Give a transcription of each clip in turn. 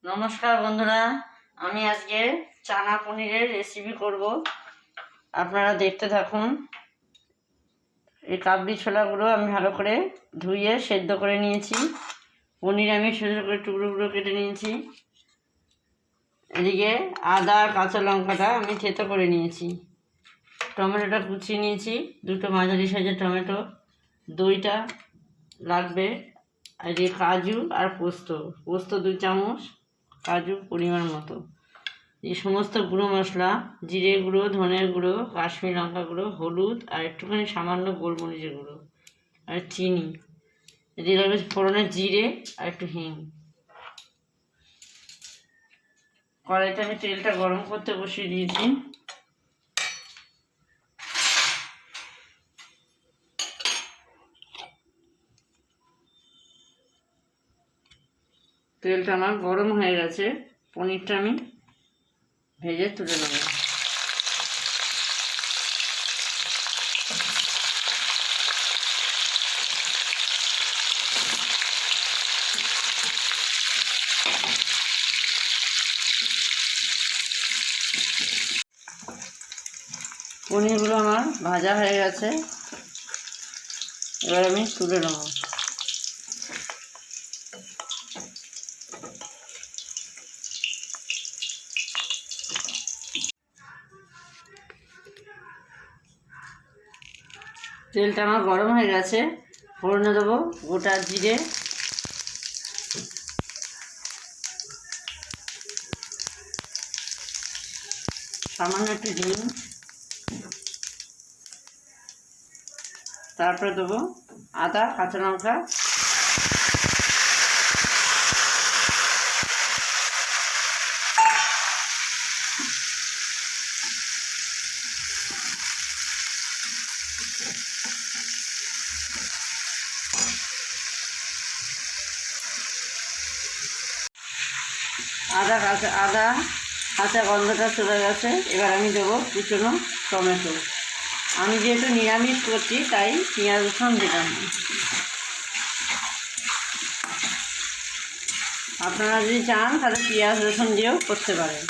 নমস্কার বন্ধুরা, আমি আজকে চানা পনিরের রেসিপি করব। আপনারা দেখতে থাকুন। এই কাবলি ছোলাগুলো আমি ভালো করে ধুয়ে সেদ্ধ করে নিয়েছি। পনির আমি ছোটো ছোটো করে টুকরো টুকরো কেটে নিয়েছি। এদিকে আদা কাঁচা লঙ্কাটা আমি থেতো করে নিয়েছি। টমেটোটা কুচিয়ে নিয়েছি, দুটো মাঝারি সাইজের টমেটো। দইটা লাগবে। আর এই কাজু আর পোস্ত 2 চামচ, কাজু পরিমাণ মতো। এই সমস্ত গুঁড়ো মশলা, জিরে গুঁড়ো, ধনের গুঁড়ো, কাশ্মীরি লঙ্কা গুঁড়ো, হলুদ আর একটুখানি সামান্য গোলমরিচের গুঁড়ো আর চিনি। এদিকে লাগবে ফোড়নের জিরে আর একটু হিং। কড়াইতে আমি তেলটা গরম করতে বসিয়ে দিয়েছি। তেলটা আমার গরম হয়ে গেছে। পনিরটা আমি ভেজে তুলে নেব। পনিরগুলো আমার ভাজা হয়ে গেছে, এবার আমি তুলে নেব। তেলটা আমার গরম হয়ে গেছে, ফোড়নে দেবো গোটা জিরে, সামান্য একটু হিং, তারপরে দেবো আদা কাঁচা লঙ্কা, আদা কাঁচা গন্ধটা চলে গেছে। এবার আমি দেবো কুচনো টমেটো। আমি যেহেতু নিরামিষ করছি তাই পেঁয়াজ রসুন দিলাম। আপনারা যদি চান তাহলে পেঁয়াজ রসুন দিয়েও করতে পারেন।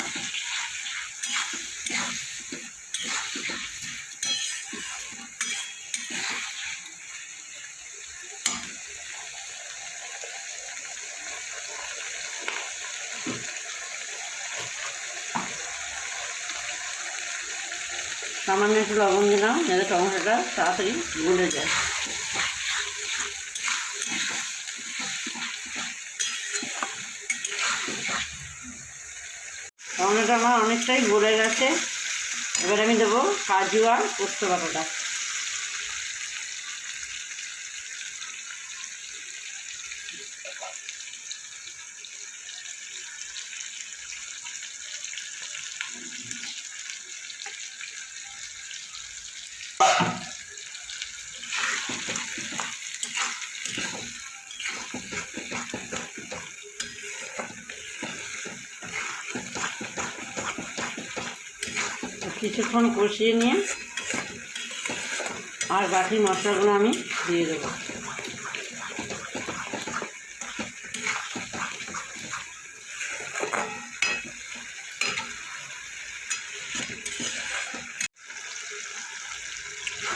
সামান্য একটু লবণ দিলাম যাতে টমেটোটা তাড়াতাড়ি গলে যায়। টমেটোটা আমার অনেকটাই গলে গেছে। এবার আমি দেবো কাজু আর পোস্ত বাটাটা। কিছুক্ষণ কষিয়ে নিয়ে আর বাকি মশলাগুলো আমি দিয়ে দেবো।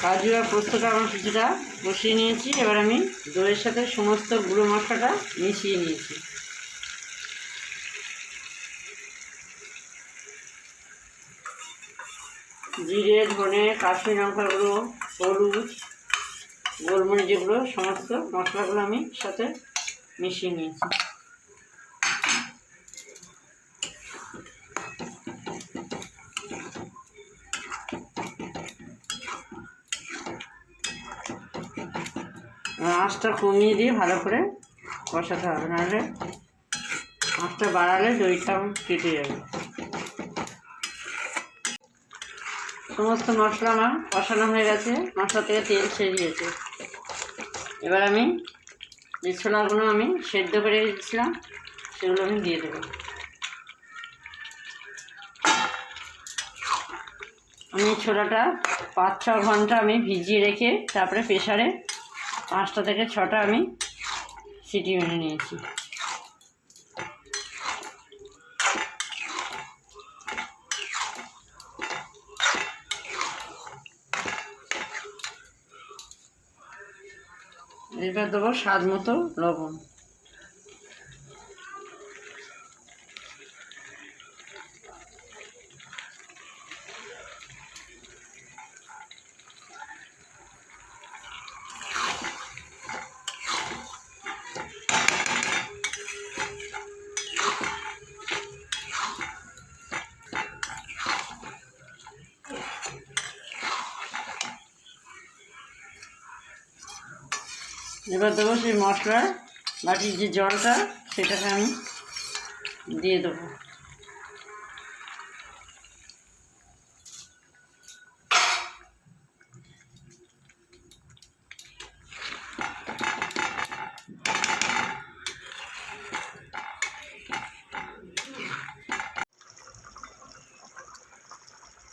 কাজু আর পোস্তটা আমার কিছুটা কষিয়ে নিয়েছি। এবার আমি দইয়ের সাথে সমস্ত গুঁড়ো মশলাটা মিশিয়ে নিয়েছি। জিরে, ধনে, কাশ্মীরি লঙ্কা গুঁড়ো, হলুদ, গোলমরিচ গুঁড়ো, সমস্ত মশলাগুলো আমি সাথে মিশিয়ে নিয়েছি। আঁচটা কমিয়ে দিয়ে ভালো করে কষাতে হবে, নাহলে আঁচটা বাড়ালে দইটা কেটে যাবে। সমস্ত মশলা আমার কষানো হয়ে গেছে, মশলা থেকে তেল ছেড়ে দিয়েছে। এবার আমি যে ছোলাগুলো আমি সেদ্ধ করে দিয়েছিলাম সেগুলো আমি দিয়ে দেবো। আমি ছোলাটা 5-6 ঘন্টা আমি ভিজিয়ে রেখে তারপরে প্রেসারে 5টা থেকে 6টা আমি সিটি মেরে নিয়েছি। এবার দেবো স্বাদ মতো লবণ। এবার দেবো সেই মশলা বাটির যে জলটা সেটাকে আমি দিয়ে দেবো।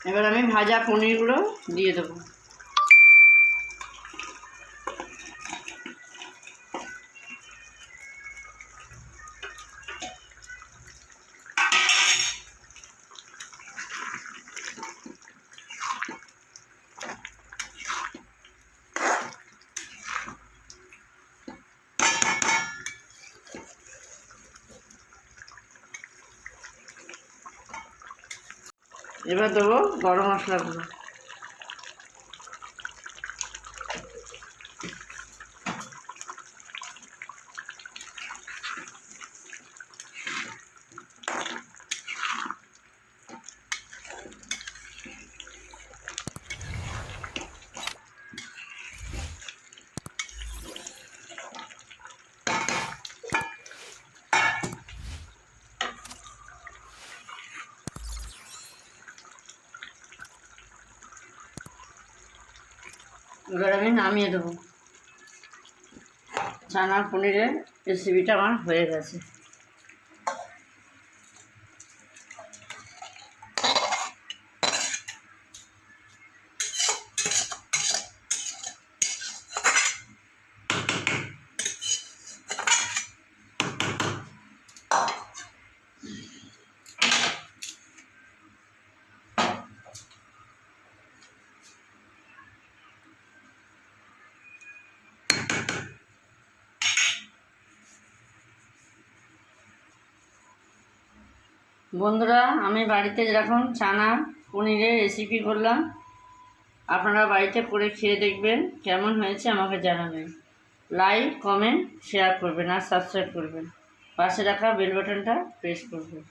এবার আমি ভাজা পনিরগুলো দিয়ে দেবো। এবার দেবো গরম মশলাগুলো। এবার আমি নামিয়ে দেবো। ছানা পনিরের রেসিপিটা আমার হয়ে গেছে। বন্ধুরা, আমি বাড়িতে যেরকম ছানা পনিরের রেসিপি করলাম, আপনারা বাড়িতে করে খেয়ে দেখবেন, কেমন হয়েছে আমাকে জানাবেন। লাইক, কমেন্ট, শেয়ার করবেন আর সাবস্ক্রাইব করবেন। পাশে রাখা বেল বাটনটা প্রেস করবেন।